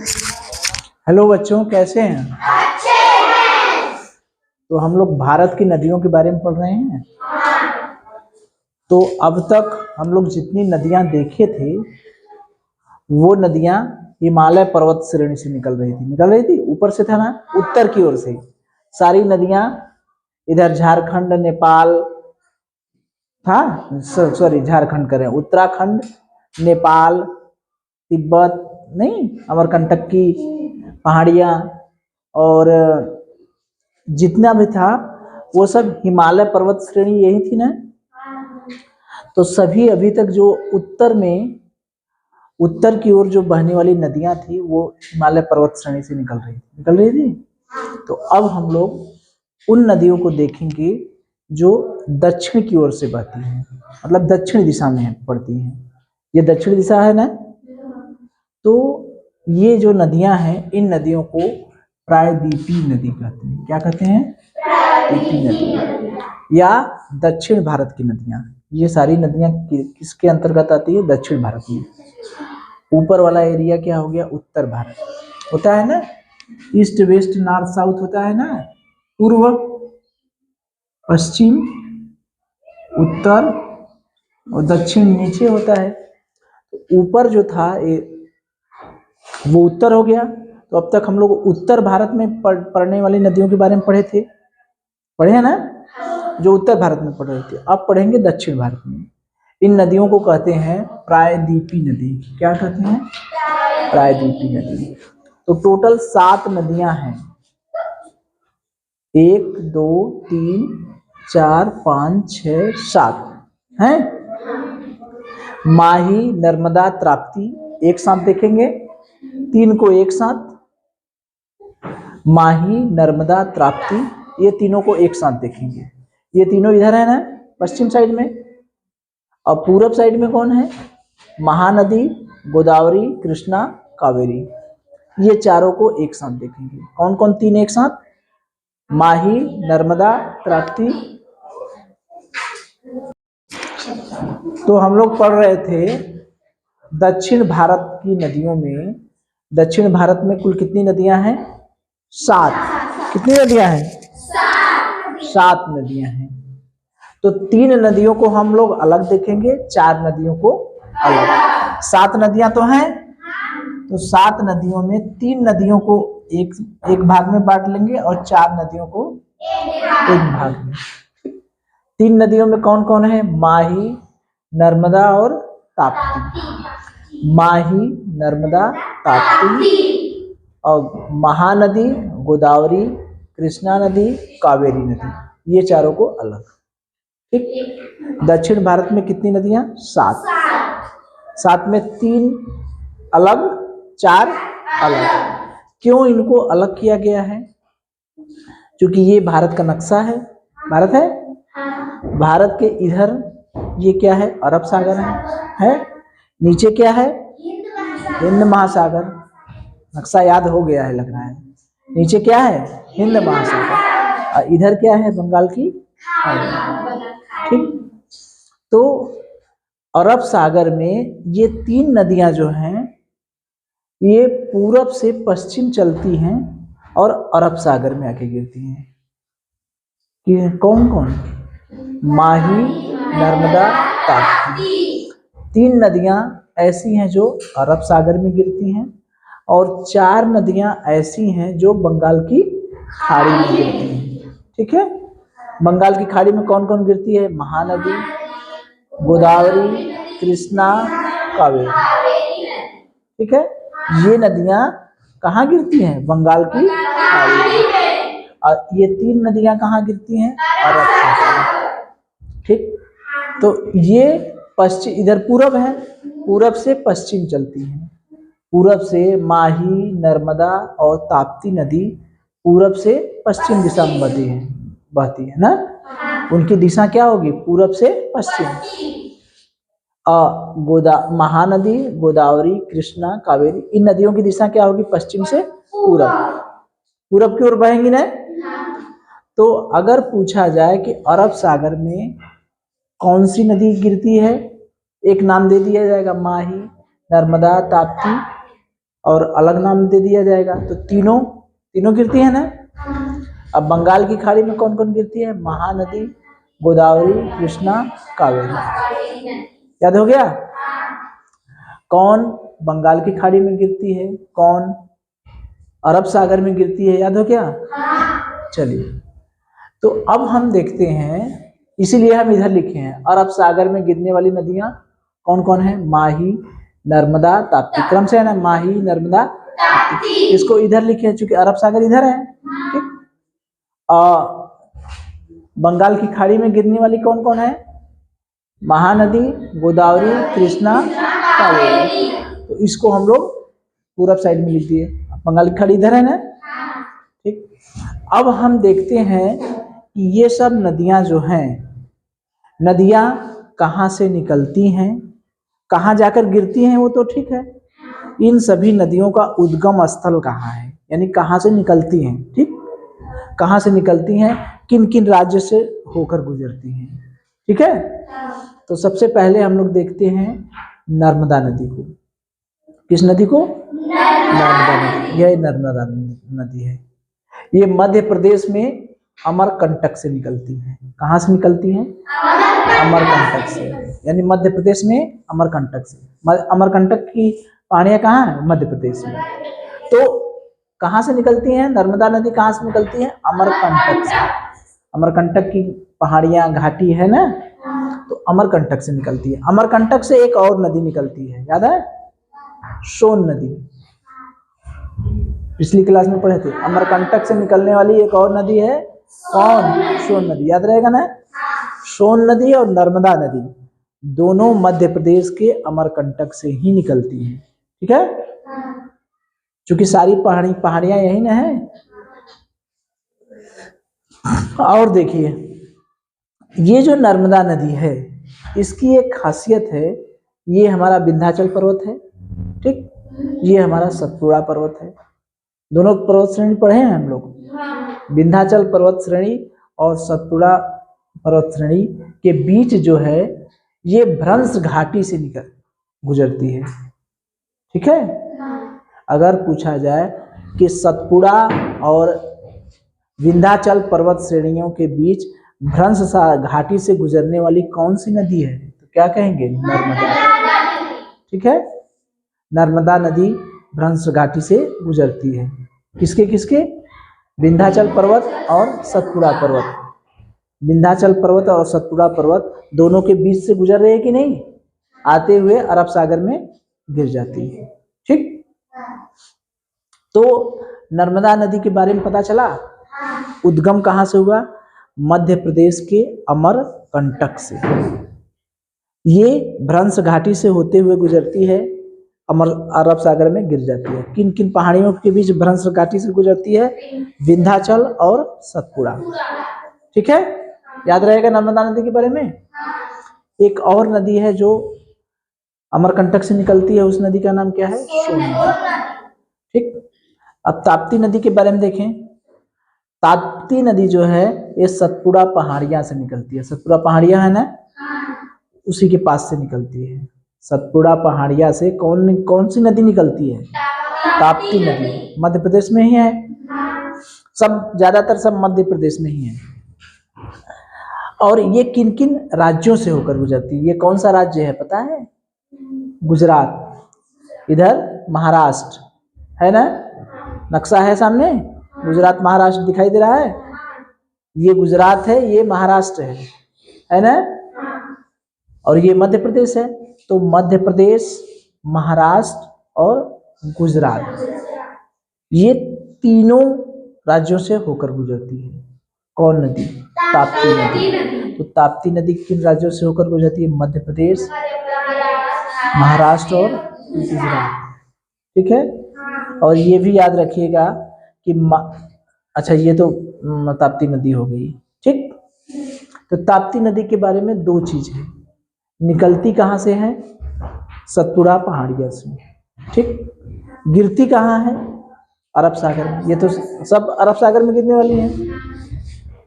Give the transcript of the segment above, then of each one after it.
Hello बच्चों, कैसे हैं? अच्छे हैं। तो हम लोग भारत की नदियों के बारे में पढ़ रहे हैं। तो अब तक हम लोग जितनी नदियां देखे थे वो नदियां हिमालय पर्वत श्रेणी से निकल रही थी ऊपर से था ना, उत्तर की ओर से सारी नदियां इधर झारखंड नेपाल था, सॉरी झारखंड करें, उत्तराखंड नेपाल तिब्बत नहीं, अमरकंटक की पहाड़ियाँ और जितना भी था वो सब हिमालय पर्वत श्रेणी यही थी ना। तो सभी अभी तक जो उत्तर की ओर जो बहने वाली नदियां थी वो हिमालय पर्वत श्रेणी से निकल रही थी। तो अब हम लोग उन नदियों को देखेंगे जो दक्षिण की ओर से बहती हैं, मतलब दक्षिण दिशा में पड़ती हैं। ये दक्षिण दिशा है ना। तो ये जो नदियां हैं इन नदियों को प्रायद्वीपीय नदी कहते हैं। क्या कहते हैं? प्रायद्वीपीय नदी या दक्षिण भारत की नदियां। ये सारी नदियां किसके अंतर्गत आती है? दक्षिण भारत में। ऊपर वाला एरिया क्या हो गया? उत्तर भारत होता है ना, ईस्ट वेस्ट नॉर्थ साउथ होता है ना, पूर्व पश्चिम उत्तर और दक्षिण नीचे होता है। तो ऊपर जो था वो उत्तर हो गया। तो अब तक हम लोग उत्तर भारत में पड़ने वाली नदियों के बारे में पढ़े हैं ना, जो उत्तर भारत में पड़ रही थी। अब पढ़ेंगे दक्षिण भारत में। इन नदियों को कहते हैं प्रायद्वीपीय नदी। क्या कहते हैं? प्रायद्वीपीय नदी। तो टोटल 7 नदियां हैं। 1 2 3 4 5 6 7 हैं। माही, नर्मदा, ताप्ती एक साथ देखेंगे। 3 को एक साथ, माही, नर्मदा, ताप्ती, ये तीनों को एक साथ देखेंगे। ये तीनों इधर है ना, पश्चिम साइड में। और पूरब साइड में कौन है? महानदी, गोदावरी, कृष्णा, कावेरी। ये चारों को एक साथ देखेंगे। कौन कौन 3 एक साथ? माही, नर्मदा, ताप्ती। तो हम लोग पढ़ रहे थे दक्षिण भारत की नदियों में। दक्षिण भारत में कुल कितनी नदियां हैं? 7। कितनी नदियां हैं? 7 नदियां हैं। तो 3 नदियों को हम लोग अलग देखेंगे, 4 नदियों को अलग। 7 नदियां तो हैं, तो 7 नदियों में 3 नदियों को एक भाग में बांट लेंगे और 4 नदियों को एक भाग में। 3 नदियों में कौन कौन है? माही, नर्मदा और ताप्ती। माही, नर्मदा, ताप्ती। और महानदी, गोदावरी, कृष्णा नदी, कावेरी नदी, ये चारों को अलग। ठीक। दक्षिण भारत में कितनी नदियां? 7। 7 में 3 अलग, 4 अलग। क्यों इनको अलग किया गया है? क्योंकि ये भारत का नक्शा है। भारत है, भारत के इधर ये क्या है? अरब सागर है? नीचे क्या है? हिंद महासागर। नक्शा याद हो गया है लग रहा है। नीचे क्या है? हिंद महासागर। और इधर क्या है? बंगाल की खाड़ी। ठीक। तो अरब सागर में ये 3 नदियां जो हैं ये पूरब से पश्चिम चलती हैं और अरब सागर में आके गिरती हैं। ये कौन कौन? माही, नर्मदा, ताप्ती। 3 नदियां ऐसी हैं जो अरब सागर में गिरती हैं और 4 नदियां ऐसी हैं जो बंगाल की खाड़ी में गिरती हैं। ठीक है। बंगाल की खाड़ी में कौन कौन गिरती है? महानदी, गोदावरी, कृष्णा, कावेरी। ठीक है। ये नदियां कहाँ गिरती हैं? बंगाल की खाड़ी में। और ये 3 नदियां कहाँ गिरती हैं? अरब सागर। ठीक। तो ये पश्चिम, इधर पूरब है, पूरब से पश्चिम चलती है। पूरब से माही, नर्मदा और ताप्ती नदी पूरब से पश्चिम दिशा में बहती है ना। उनकी दिशा क्या होगी? पूरब से पश्चिम। महानदी, गोदावरी, कृष्णा, कावेरी, इन नदियों की दिशा क्या होगी? पश्चिम से पूरब। पूरब की ओर बहेंगी ना। तो अगर पूछा जाए कि अरब सागर में कौन सी नदी गिरती है, एक नाम दे दिया जाएगा, माही, नर्मदा, ताप्ती और अलग नाम दे दिया जाएगा। तो तीनों तीनों गिरती है ना। अब बंगाल की खाड़ी में कौन कौन गिरती है? महानदी, गोदावरी, कृष्णा, कावेरी। याद हो गया? कौन बंगाल की खाड़ी में गिरती है, कौन अरब सागर में गिरती है? याद हो गया? चलिए, तो अब हम देखते हैं, इसीलिए हम इधर लिखे हैं अरब सागर में गिरने वाली नदियां कौन कौन है? माही, नर्मदा, ताप्ती। क्रम से है ना, माही, नर्मदा, ताप्ती। इसको इधर लिखे हैं क्योंकि अरब सागर इधर है। ठीक। बंगाल की खाड़ी में गिरने वाली कौन कौन है? महानदी, गोदावरी, कृष्णा, कावेरी। तो इसको हम लोग पूरब साइड में लिख दिए। बंगाल की खाड़ी इधर है ना। ठीक। अब हम देखते हैं कि ये सब नदियां जो हैं, नदियां कहाँ से निकलती हैं, कहाँ जाकर गिरती हैं, वो तो ठीक है। इन सभी नदियों का उद्गम स्थल कहाँ है, यानी कहाँ से निकलती हैं। ठीक, कहाँ से निकलती हैं, किन किन राज्य से होकर गुजरती हैं। ठीक है। तो सबसे पहले हम लोग देखते हैं नर्मदा नदी को। किस नदी को? नर्मदा नदी। यह नर्मदा नदी है। ये मध्य प्रदेश में अमरकंटक से निकलती है। कहाँ से निकलती है? अमरकंटक से, यानी मध्य प्रदेश में अमरकंटक से। अमरकंटक की पहाड़ियाँ कहाँ है? मध्य प्रदेश में। तो कहाँ से निकलती हैं? नर्मदा नदी कहाँ से निकलती है? अमरकंटक से। अमरकंटक की पहाड़ियाँ, घाटी है ना, तो अमरकंटक से निकलती है। अमरकंटक से एक और नदी निकलती है, याद है? सोन नदी। पिछली क्लास में पढ़े थे। अमरकंटक से निकलने वाली एक और नदी है, कौन? सोन नदी। याद रहेगा ना? सोन नदी और नर्मदा नदी दोनों मध्य प्रदेश के अमरकंटक से ही निकलती हैं। ठीक है। क्योंकि सारी पहाड़ियां यही ना है। और देखिए, ये जो नर्मदा नदी है, इसकी एक खासियत है, ये हमारा विंध्याचल पर्वत है। ठीक, ये हमारा सतपुड़ा पर्वत है। दोनों पर्वत श्रेणी पढ़े हैं हम लोग। विंध्याचल पर्वत श्रेणी और सतपुड़ा पर्वत श्रेणी के बीच जो है, ये भ्रंश घाटी से निकल गुजरती है। ठीक है। अगर पूछा जाए कि सतपुड़ा और विंध्याचल पर्वत श्रेणियों के बीच भ्रंश घाटी से गुजरने वाली कौन सी नदी है, तो क्या कहेंगे? नर्मदा। ठीक है। नर्मदा नदी भ्रंश घाटी से गुजरती है। किसके किसके? विंध्याचल पर्वत और सतपुड़ा पर्वत। विंध्याचल पर्वत और सतपुड़ा पर्वत दोनों के बीच से गुजर रहे हैं कि नहीं? आते हुए अरब सागर में गिर जाती है। ठीक। तो नर्मदा नदी के बारे में पता चला। उद्गम कहाँ से हुआ? मध्य प्रदेश के अमरकंटक से। ये भ्रंश घाटी से होते हुए गुजरती है, अरब सागर में गिर जाती है। किन किन पहाड़ियों के बीच भ्रंश घाटी से गुजरती है? विंध्याचल और सतपुड़ा। ठीक है। याद रहेगा नर्मदा नदी के बारे में। एक और नदी है जो अमरकंटक से निकलती है, उस नदी का नाम क्या है? सोन नदी। ठीक। अब ताप्ती नदी के बारे में देखें। ताप्ती नदी जो है, ये सतपुड़ा पहाड़ियां से निकलती है। सतपुड़ा पहाड़ियां है ना, उसी के पास से निकलती है। सतपुड़ा पहाड़िया से कौन कौन सी नदी निकलती है? ताप्ती नदी। मध्य प्रदेश में ही है। सब ज्यादातर सब मध्य प्रदेश में ही है। और ये किन किन राज्यों से होकर गुजरती है? ये कौन सा राज्य है पता है? गुजरात। इधर महाराष्ट्र है ना, नक्शा है सामने, गुजरात महाराष्ट्र दिखाई दे रहा है। ये गुजरात है, ये महाराष्ट्र है ना, और ये मध्य प्रदेश है। तो मध्य प्रदेश, महाराष्ट्र और गुजरात, ये तीनों राज्यों से होकर गुजरती है। कौन नदी? ताप्ती नदी। तो ताप्ती नदी किन राज्यों से होकर गुजरती है? मध्य प्रदेश, महाराष्ट्र और गुजरात। ठीक है। और ये भी याद रखिएगा कि अच्छा, ये तो ताप्ती नदी हो गई। ठीक। तो ताप्ती नदी के बारे में दो चीज है। निकलती कहाँ से है? सतपुड़ा पहाड़िया से। ठीक। गिरती कहाँ है? अरब सागर में। ये तो सब अरब सागर में गिरने वाली है।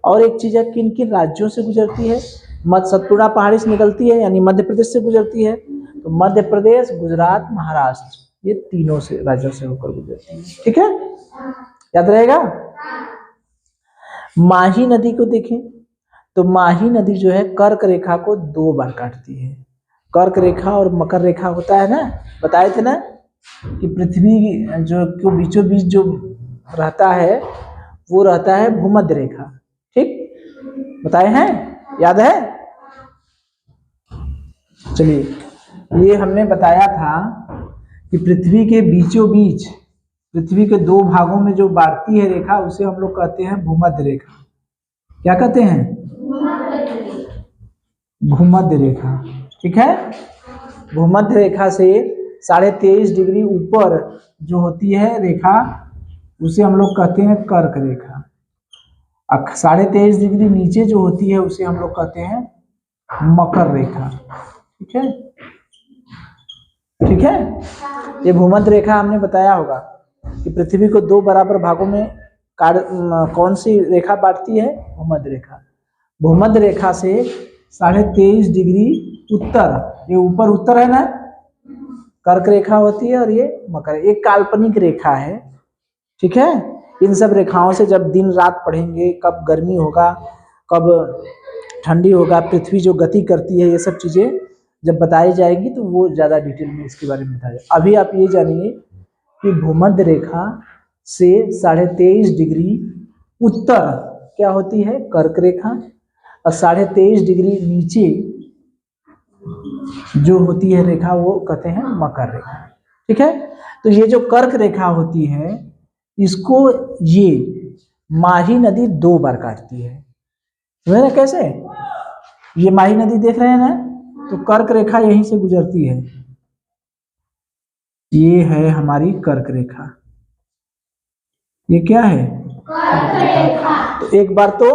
और एक चीज है, किन किन राज्यों से गुजरती है? सतपुड़ा पहाड़ी से निकलती है, यानी मध्य प्रदेश से गुजरती है। तो मध्य प्रदेश, गुजरात, महाराष्ट्र, ये तीनों से राज्यों से होकर गुजरती है। ठीक है, याद रहेगा। माही नदी को देखें तो माही नदी जो है कर्क रेखा को 2 बार काटती है। कर्क रेखा और मकर रेखा होता है ना, बताए थे ना कि पृथ्वी जो को बीचों बीच जो रहता है वो रहता है भूमध्य रेखा। ठीक, बताए हैं, याद है। चलिए, ये हमने बताया था कि पृथ्वी के बीचों बीच, पृथ्वी के 2 भागों में जो बांटती है रेखा उसे हम लोग कहते हैं भूमध्य रेखा। क्या कहते हैं? भूमध्य रेखा। ठीक है, भूमध्य रेखा से 23.5 डिग्री ऊपर जो होती है रेखा उसे हम लोग कहते हैं कर्क रेखा। 23.5 डिग्री नीचे जो होती है उसे हम लोग कहते हैं मकर रेखा। ठीक है, ठीक है। ये भूमध्य रेखा हमने बताया होगा कि पृथ्वी को 2 बराबर भागों में कौन सी रेखा बांटती है? भूमध्य रेखा। भूमध्य रेखा से 23.5 डिग्री उत्तर, ये ऊपर उत्तर है ना, कर्क रेखा होती है और ये मकर, एक काल्पनिक रेखा है। ठीक है, इन सब रेखाओं से जब दिन रात पढ़ेंगे, कब गर्मी होगा कब ठंडी होगा, पृथ्वी जो गति करती है, ये सब चीजें जब बताई जाएगी तो वो ज्यादा डिटेल में इसके बारे में बताया। अभी आप ये जानिए कि भूमध्य रेखा से 23.5 डिग्री उत्तर क्या होती है? कर्क रेखा, और 23.5 डिग्री नीचे जो होती है रेखा वो कहते हैं मकर रेखा। ठीक है, तो ये जो कर्क रेखा होती है इसको ये माही नदी 2 बार काटती है। समझ रहे कैसे? ये माही नदी देख रहे हैं ना, तो कर्क रेखा यहीं से गुजरती है। ये है हमारी कर्क रेखा। ये क्या है? कर्क रेखा। तो एक बार तो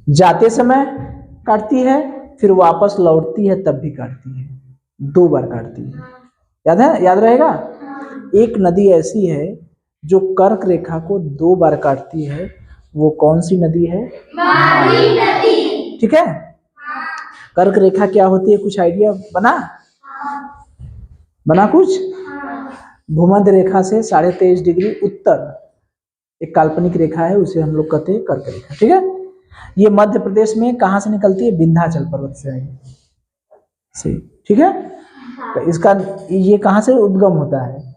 जाते समय काटती है, फिर वापस लौटती है तब भी काटती है, 2 बार काटती है। याद है, याद रहेगा। एक नदी ऐसी है जो कर्क रेखा को 2 बार काटती है, वो कौन सी नदी है? माही नदी। ठीक है, कर्क रेखा क्या होती है, कुछ आइडिया बना कुछ? भूमध्य रेखा से 23.5 डिग्री उत्तर एक काल्पनिक रेखा है, उसे हम लोग कहते हैं कर्क रेखा। ठीक है, ये मध्य प्रदेश में कहां से निकलती है? विंध्याचल पर्वत से। ठीक है, तो इसका ये कहां से उद्गम होता है?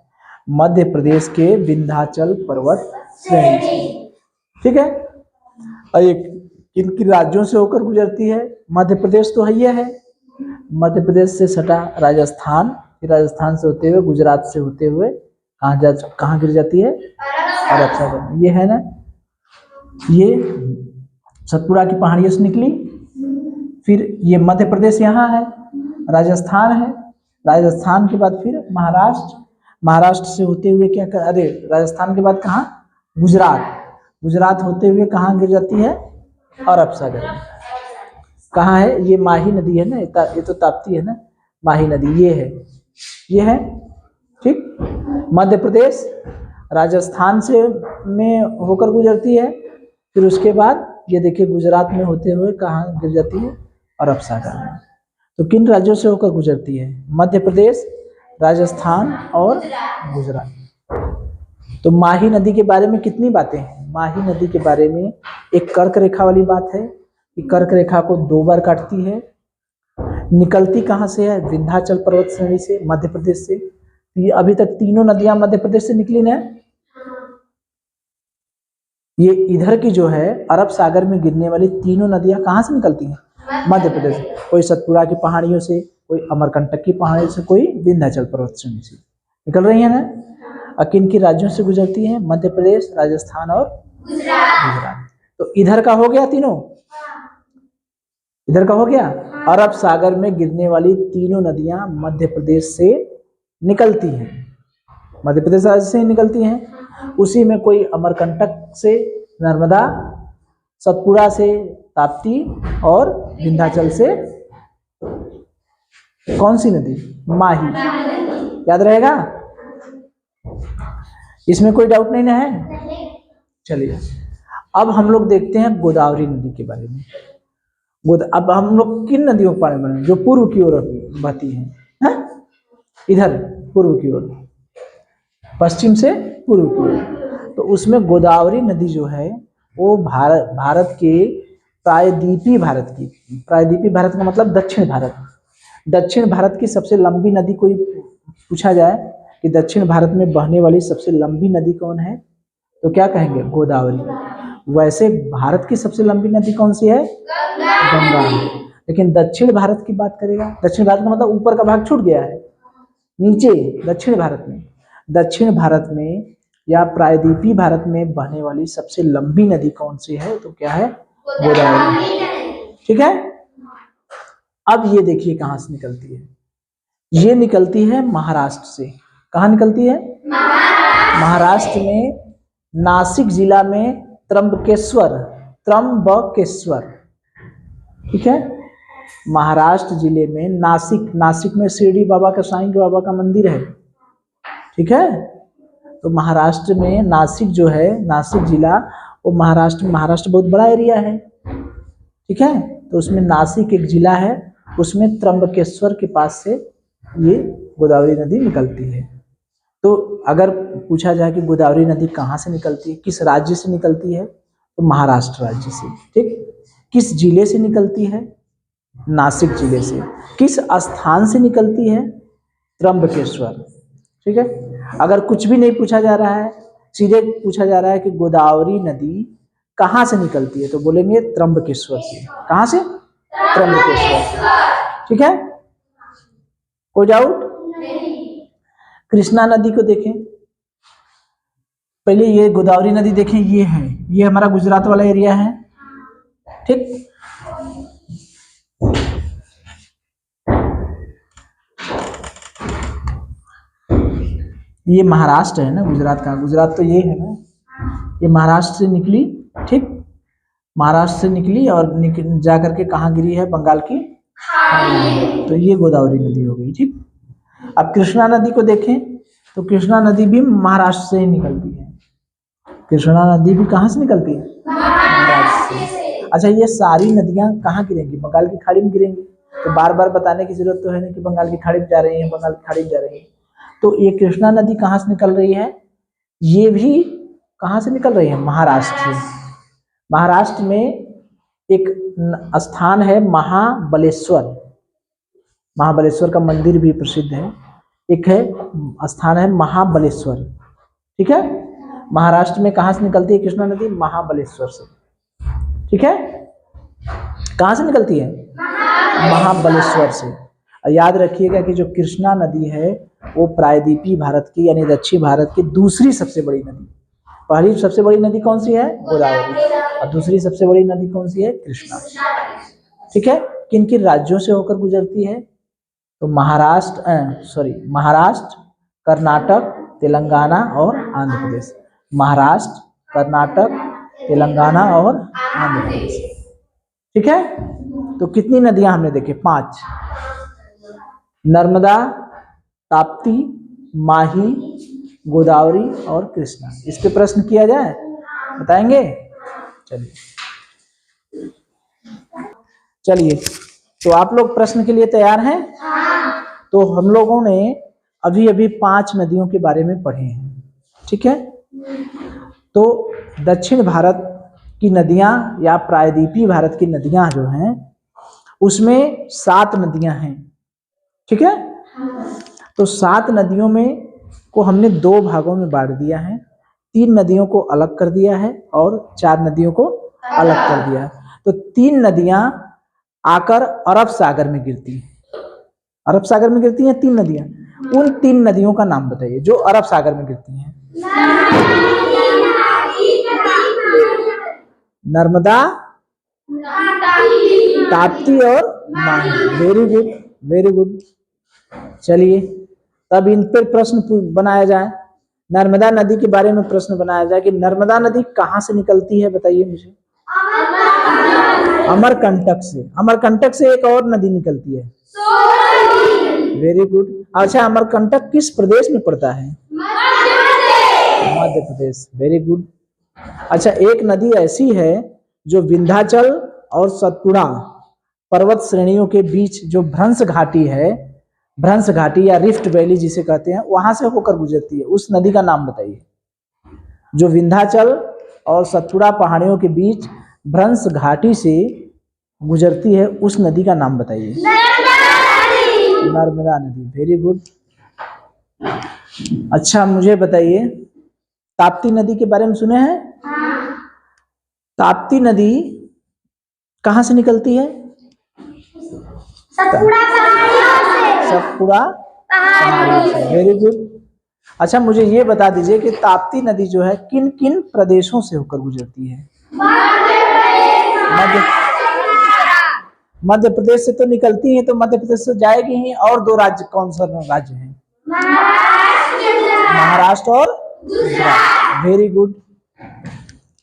मध्य प्रदेश के विंध्याचल पर्वत श्रेणी से। ठीक है, और ये किन किन राज्यों से होकर गुजरती है? मध्य प्रदेश तो है, मध्य प्रदेश से सटा राजस्थान, फिर राजस्थान से होते हुए गुजरात से होते हुए कहाँ गिर जाती है? अरब सागर। ये है ना, ये सतपुड़ा की पहाड़ियों से निकली, फिर ये मध्य प्रदेश यहाँ है, राजस्थान है, राजस्थान के बाद फिर महाराष्ट्र, महाराष्ट्र से होते हुए राजस्थान के बाद कहाँ? गुजरात, गुजरात होते हुए कहाँ गिर जाती है? अरब सागर। कहाँ है? ये माही नदी है ना, ये तो ताप्ती है ना, माही नदी ये है। ठीक, मध्य प्रदेश राजस्थान से में होकर गुजरती है, फिर उसके बाद ये देखिए गुजरात में होते हुए कहाँ गिर जाती है? अरब सागर में। तो किन राज्यों से होकर गुजरती है? मध्य प्रदेश, राजस्थान और गुजरात। तो माही नदी के बारे में कितनी बातें हैं? माही नदी के बारे में एक कर्क रेखा वाली बात है कि कर्क रेखा को 2 बार काटती है। निकलती कहाँ से है? विंध्याचल पर्वत श्रेणी से, मध्य प्रदेश से। ये अभी तक तीनों नदियां मध्य प्रदेश से निकली ना। ये इधर की जो है अरब सागर में गिरने वाली तीनों नदियां कहाँ से निकलती हैं? मध्य प्रदेश से। कोई सतपुड़ा की पहाड़ियों से, कोई अमरकंटक की पहाड़ियों से, कोई विंध्याचल पर्वत श्रेणी से निकल रही है ना। किन किन राज्यों से गुजरती है? मध्य प्रदेश, राजस्थान और गुजरात। तो इधर का हो गया तीनों, इधर का हो गया। अरब सागर में गिरने वाली तीनों नदियां मध्य प्रदेश से निकलती हैं, मध्य प्रदेश राज्य से ही निकलती हैं। उसी में कोई अमरकंटक से नर्मदा, सतपुड़ा से ताप्ती और विंध्याचल से कौन सी नदी? माही। याद रहेगा, इसमें कोई डाउट नहीं ना है। चलिए अब हम लोग देखते हैं गोदावरी नदी के बारे में। अब हम लोग किन नदियों के बारे में? जो पूर्व की ओर बहती हैं, इधर पूर्व की ओर, पश्चिम से पूर्व की ओर। तो उसमें गोदावरी नदी जो है वो भारत के प्रायद्वीपीय भारत की, प्रायद्वीपीय भारत का मतलब दक्षिण भारत, दक्षिण भारत की सबसे लंबी नदी कोई पूछा जाए कि दक्षिण भारत में बहने वाली सबसे लंबी नदी कौन है, तो क्या कहेंगे? गोदावरी। वैसे भारत की सबसे लंबी नदी कौन सी है? गंगा। लेकिन दक्षिण भारत की बात करेगा, दक्षिण भारत का मतलब ऊपर का भाग छूट गया है, नीचे दक्षिण भारत में, दक्षिण भारत में या प्रायद्वीपीय भारत में बहने वाली सबसे लंबी नदी कौन सी है, तो क्या है? गोदावरी। ठीक है। अब ये देखिए कहां से निकलती है, ये निकलती है महाराष्ट्र से। कहां निकलती है? महाराष्ट्र में नासिक जिला में त्र्यंबकेश्वर, त्र्यंबकेश्वर, ठीक है, महाराष्ट्र जिले में नासिक, नासिक में शिरडी बाबा का, साईं बाबा का मंदिर है, ठीक है। तो महाराष्ट्र में नासिक जो है, नासिक जिला, वो महाराष्ट्र, महाराष्ट्र बहुत बड़ा एरिया है, ठीक है। तो उसमें नासिक एक जिला है, उसमें त्र्यंबकेश्वर के पास से ये गोदावरी नदी निकलती है। तो अगर पूछा जाए कि गोदावरी नदी कहाँ से निकलती है, किस राज्य से निकलती है, तो महाराष्ट्र राज्य से, ठीक। किस जिले से निकलती है? नासिक जिले से। किस स्थान से निकलती है? त्र्यंबकेश्वर, ठीक है। अगर कुछ भी नहीं पूछा जा रहा है, सीधे पूछा जा रहा है कि गोदावरी नदी कहाँ से निकलती है, तो बोलेंगे त्र्यंबकेश्वर से। कहाँ से? त्र्यंबकेश्वर, ठीक है। कोई डाउट? कृष्णा नदी को देखें, पहले ये गोदावरी नदी देखें, ये है, ये हमारा गुजरात वाला एरिया है, ठीक। ये महाराष्ट्र है ना, गुजरात का, गुजरात तो ये है ना, ये महाराष्ट्र से निकली, ठीक, महाराष्ट्र से निकली और जा करके कहाँ गिरी है? बंगाल की खाड़ी। तो ये गोदावरी नदी हो गई, ठीक। अब कृष्णा नदी को देखें, तो कृष्णा नदी भी महाराष्ट्र से ही निकलती है। कृष्णा नदी भी कहाँ से निकलती है? महाराष्ट्र से। अच्छा, ये सारी नदियां कहाँ गिरेंगी? बंगाल की खाड़ी में गिरेंगी। तो बार बार बताने की जरूरत तो है नहीं कि बंगाल की खाड़ी में जा रही है, बंगाल की खाड़ी में जा रही है। तो ये कृष्णा नदी कहाँ से निकल रही है? ये भी कहाँ से निकल रही है? महाराष्ट्र से। महाराष्ट्र में एक स्थान है महाबलेश्वर, महाबलेश्वर का मंदिर भी प्रसिद्ध है। एक है स्थान है महाबलेश्वर, ठीक है। महाराष्ट्र में कहाँ से निकलती है कृष्णा नदी? महाबलेश्वर से, ठीक है। कहाँ से निकलती है? महाबलेश्वर से। याद रखिएगा कि जो कृष्णा नदी है वो प्रायद्वीपीय भारत की, यानी दक्षिण भारत की दूसरी सबसे बड़ी नदी। पहली सबसे बड़ी नदी कौन सी है? गोदावरी। और दूसरी सबसे बड़ी नदी कौन सी है? कृष्णा, ठीक है। किन किन राज्यों से होकर गुजरती है? तो महाराष्ट्र, कर्नाटक, तेलंगाना और आंध्र प्रदेश। महाराष्ट्र, कर्नाटक, तेलंगाना और आंध्र प्रदेश, ठीक है। तो कितनी नदियां हमने देखे? 5, नर्मदा, ताप्ती, माही, गोदावरी और कृष्णा। इस पे प्रश्न किया जाए, बताएंगे? चलिए, तो आप लोग प्रश्न के लिए तैयार हैं? तो हम लोगों ने अभी अभी 5 नदियों के बारे में पढ़े हैं, ठीक है। तो दक्षिण भारत की नदियां या प्रायद्वीपीय भारत की नदियां जो हैं उसमें 7 नदियां हैं, ठीक है। तो 7 नदियों में को हमने 2 भागों में बांट दिया है। 3 नदियों को अलग कर दिया है और 4 नदियों को अलग कर दिया है। तो 3 नदियां आकर अरब सागर में गिरती हैं। अरब सागर में गिरती हैं 3 नदियां। उन 3 नदियों का नाम बताइए जो अरब सागर में गिरती हैं। नर्मदा, ताप्ती और Mahi. Very good, very good. चलिए, तब इन पर प्रश्न बनाया जाए। नर्मदा नदी के बारे में प्रश्न बनाया जाए कि नर्मदा नदी कहाँ से निकलती है, बताइए मुझे। अमरकंटक से। अमरकंटक से एक और नदी निकलती है, वेरी गुड। अच्छा, अमरकंटक किस प्रदेश में पड़ता है? Madhya Pradesh, very good. अच्छा, एक नदी ऐसी है जो विंध्याचल और सतपुड़ा पर्वत श्रेणियों के बीच जो भ्रंश घाटी है, भ्रंश घाटी या रिफ्ट वैली जिसे कहते हैं, वहां से होकर गुजरती है, उस नदी का नाम बताइए। जो विंध्याचल और सतपुड़ा पहाड़ियों के बीच भ्रंश घाटी से गुजरती है, उस नदी का नाम बताइए। नर्मदा नदी। Very good. अच्छा मुझे बताइए, ताप्ती नदी के बारे में सुने हैं? ताप्ती नदी कहाँ से निकलती है? सतपुड़ा पहाड़ियों से। सतपुड़ा पहाड़ियों से। Very good. अच्छा मुझे ये बता दीजिए कि ताप्ती नदी जो है किन किन प्रदेशों से होकर गुजरती है? मध्य प्रदेश से तो निकलती है, तो मध्य प्रदेश से जाएगी ही। और दो राज्य कौन सा राज्य है? महाराष्ट्र और गुजरात। Very good.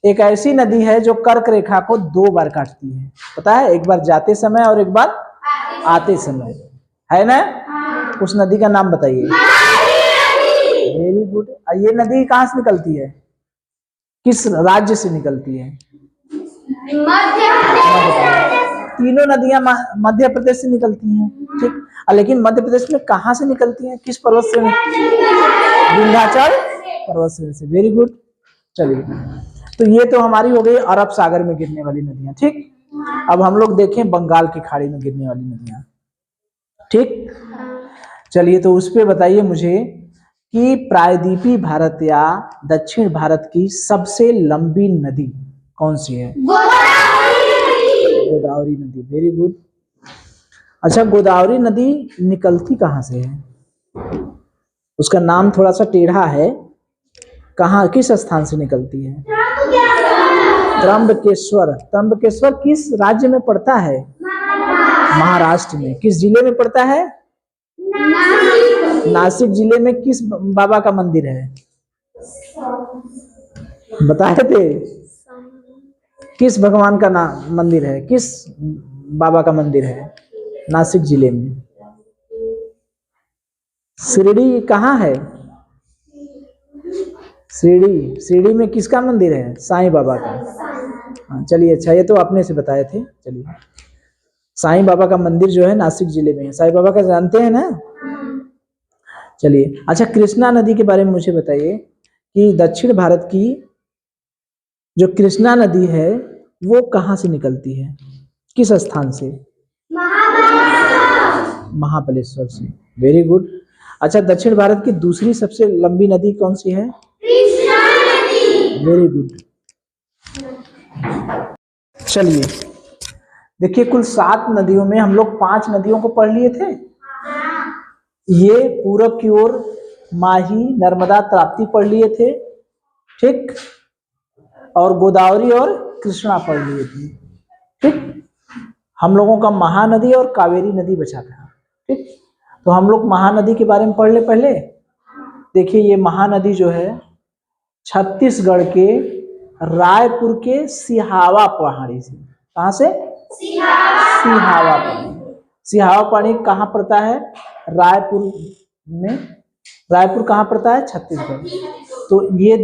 एक ऐसी नदी है जो कर्क रेखा को 2 बार काटती है, पता है? एक बार जाते समय और एक बार आते समय, है ना? उस नदी का नाम बताइए। Very good. ये नदी कहाँ से निकलती है? किस राज्य से निकलती है? तीनों नदियां मध्य प्रदेश से निकलती हैं, ठीक। लेकिन मध्य प्रदेश में कहाँ से निकलती हैं? किस पर्वत से? विंध्याचल पर्वत श्रेणी से। Very good. चलिए, तो ये तो हमारी हो गई अरब सागर में गिरने वाली नदियां, ठीक। अब हम लोग देखें बंगाल की खाड़ी में गिरने वाली नदियां, ठीक। चलिए, तो उस पे बताइए मुझे कि प्रायद्वीपीय भारत या दक्षिण भारत की सबसे लंबी नदी कौन सी है? गोदावरी नदी। Very good. अच्छा, गोदावरी नदी निकलती कहाँ से है? उसका नाम थोड़ा सा टेढ़ा है, कहाँ, किस स्थान से निकलती है? त्र्यंबकेश्वर। त्र्यंबकेश्वर किस राज्य में पड़ता है? महाराष्ट्र में। किस जिले में पड़ता है? नासिक जिले में। किस बाबा का मंदिर है? बताए थे? किस भगवान का नाम मंदिर है? किस बाबा का मंदिर है नासिक जिले में? शिरडी कहाँ है? शिरडी। शिरडी में किसका मंदिर है? साईं बाबा का। हाँ, चलिए, अच्छा, ये तो आपने से बताए थे। चलिए, साईं बाबा का मंदिर जो है नासिक जिले में है। साईं बाबा का जानते हैं ना? चलिए, अच्छा, कृष्णा नदी के बारे में मुझे बताइए कि दक्षिण भारत की जो कृष्णा नदी है वो कहाँ से निकलती है? किस स्थान से? महाबलेश्वर से। Very good. अच्छा, दक्षिण भारत की दूसरी सबसे लंबी नदी कौन सी है? कृष्णा नदी। Very good. चलिए, देखिए, कुल 7 नदियों में हम लोग 5 नदियों को पढ़ लिए थे। ये पूरब की ओर माही, नर्मदा, ताप्ती पढ़ लिए थे, ठीक। और गोदावरी और कृष्णा पढ़ लिए थे, ठीक। हम लोगों का महानदी और कावेरी नदी बचा था, ठीक। तो हम लोग महानदी के बारे में पढ़ ले पहले। देखिए, ये महानदी जो है छत्तीसगढ़ के रायपुर के सिहावा पहाड़ी से, कहाँ से? सिहावा पहाड़ी। सिहावा पहाड़ी कहाँ पड़ता है? रायपुर में। रायपुर कहाँ पड़ता है? छत्तीसगढ़। तो ये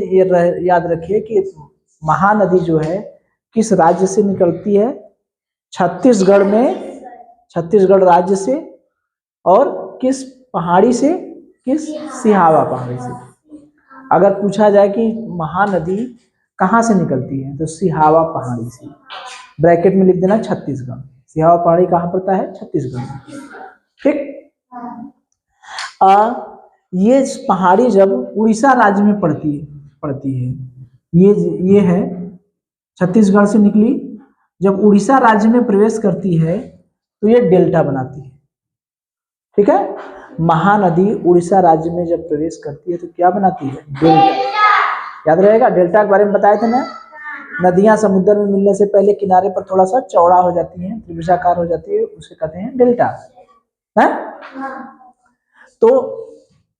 याद रखिए कि महानदी जो है किस राज्य से निकलती है? छत्तीसगढ़ में, छत्तीसगढ़ राज्य से। और किस पहाड़ी से? किस? सिहावा पहाड़ी से। अगर पूछा जाए कि महानदी कहाँ से निकलती है, तो सिहावा पहाड़ी से। ब्रैकेट में लिख देना छत्तीसगढ़। सिहावा पहाड़ी कहाँ पड़ता है? छत्तीसगढ़, ठीक। ये पहाड़ी जब उड़ीसा राज्य में पड़ती है, ये है छत्तीसगढ़ से निकली, जब उड़ीसा राज्य में प्रवेश करती है तो ये डेल्टा बनाती है, ठीक है। महानदी उड़ीसा राज्य में जब प्रवेश करती है तो क्या बनाती है? डेल्टा। याद रहेगा, डेल्टा के बारे में बताए थे ना। नदियां समुद्र में मिलने से पहले किनारे पर थोड़ा सा चौड़ा हो जाती हैं, त्रिभुजाकार हो जाती है, उसे कहते हैं डेल्टा, है। तो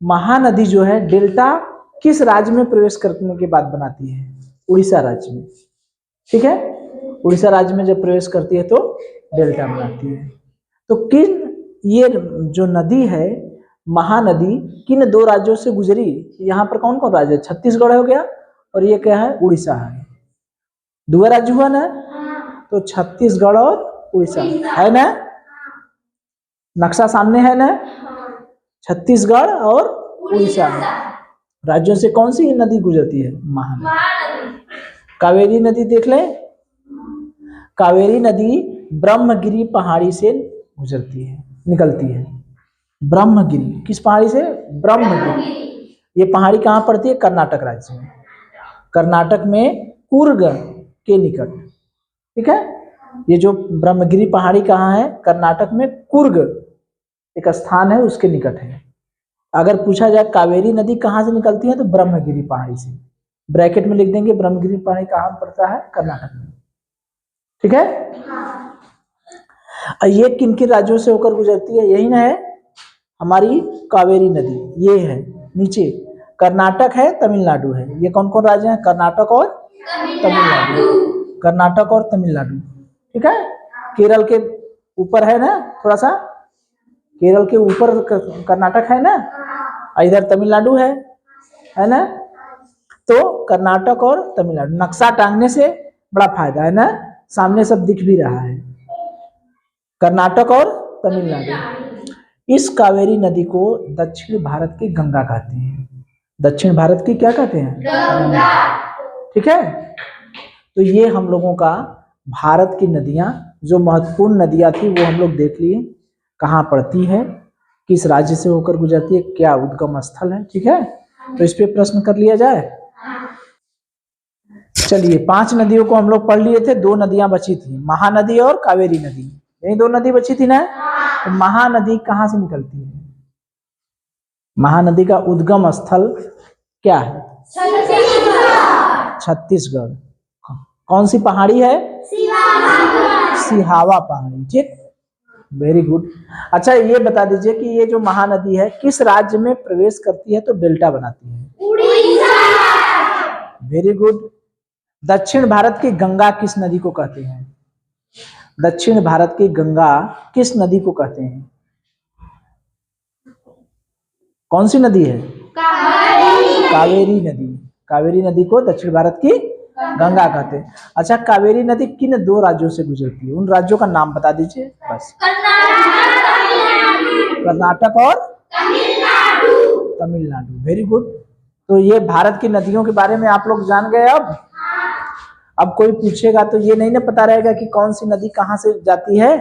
महानदी जो है डेल्टा किस राज्य में प्रवेश करने के बाद बनाती है? उड़ीसा राज्य में, ठीक है। उड़ीसा राज्य में जब प्रवेश करती है तो डेल्टा बनाती है। तो किन, ये जो नदी है महानदी किन 2 राज्यों से गुजरी? यहाँ पर कौन कौन राज्य है? छत्तीसगढ़ हो गया और ये क्या है? उड़ीसा है। 2 राज्य हुआ ना, तो छत्तीसगढ़ और उड़ीसा, है ना। नक्शा सामने है ना। छत्तीसगढ़ और उड़ीसा राज्यों से कौन सी नदी गुजरती है? महानदी। कावेरी नदी देख लें। कावेरी नदी ब्रह्मगिरी पहाड़ी से गुजरती है, निकलती है। ब्रह्मगिरी किस पहाड़ी से? ब्रह्मगिरी। ये पहाड़ी कहाँ पड़ती है? कर्नाटक राज्य में। कर्नाटक में कुर्ग के निकट, ठीक है। ये जो ब्रह्मगिरी पहाड़ी कहाँ है? कर्नाटक में कुर्ग एक स्थान है, उसके निकट है। अगर पूछा जाए कावेरी नदी कहाँ से निकलती है, तो ब्रह्मगिरी पहाड़ी से। ब्रैकेट में लिख देंगे ब्रह्मगिरी पहाड़ी कहाँ पड़ता है? कर्नाटक में, ठीक है। ये किन किन राज्यों से होकर गुजरती है? यही ना है हमारी कावेरी नदी, ये है नीचे। कर्नाटक है, तमिलनाडु है। ये कौन कौन राज्य हैं? कर्नाटक और तमिलनाडु। कर्नाटक और तमिलनाडु, ठीक है। केरल के ऊपर है ना, थोड़ा सा केरल के ऊपर कर्नाटक है ना, इधर तमिलनाडु है ना। तो कर्नाटक और तमिलनाडु, नक्शा टांगने से बड़ा फायदा है ना, सामने सब दिख भी रहा है। कर्नाटक और तमिलनाडु। इस कावेरी नदी को दक्षिण भारत की गंगा कहते हैं। दक्षिण भारत की क्या कहते हैं? गंगा, ठीक है। तो ये हम लोगों का भारत की नदियां, जो महत्वपूर्ण नदियां थी वो हम लोग देख लिए। कहाँ पड़ती है, किस राज्य से होकर गुजरती है, क्या उद्गम स्थल है, ठीक है। तो इस पे प्रश्न कर लिया जाए। चलिए 5 नदियों को हम लोग पढ़ लिए थे, 2 नदियां बची थी, महानदी और कावेरी नदी। यही 2 नदी बची थी ना। तो महानदी कहाँ से निकलती है? महानदी का उद्गम स्थल क्या है? छत्तीसगढ़। कौन सी पहाड़ी है? सिहावा पहाड़ी, ठीक, वेरी गुड। अच्छा ये बता दीजिए कि ये जो महानदी है किस राज्य में प्रवेश करती है तो डेल्टा बनाती है? उड़ीसा। Very good. दक्षिण भारत की गंगा किस नदी को कहते हैं? दक्षिण भारत की गंगा किस नदी को कहते हैं? कौन सी नदी है? कावेरी नदी। कावेरी नदी को दक्षिण भारत की गंगा कहते हैं। अच्छा कावेरी नदी किन 2 राज्यों से गुजरती है? उन राज्यों का नाम बता दीजिए बस। कर्नाटक और तमिलनाडु, वेरी गुड। तो ये भारत की नदियों के बारे में आप लोग जान गए। अब कोई पूछेगा तो ये नहीं ना पता रहेगा कि कौन सी नदी कहाँ से जाती है।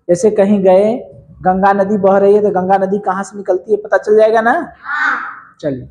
जैसे कहीं गए, गंगा नदी बह रही है तो गंगा नदी कहाँ से निकलती है पता चल जाएगा ना। चलिए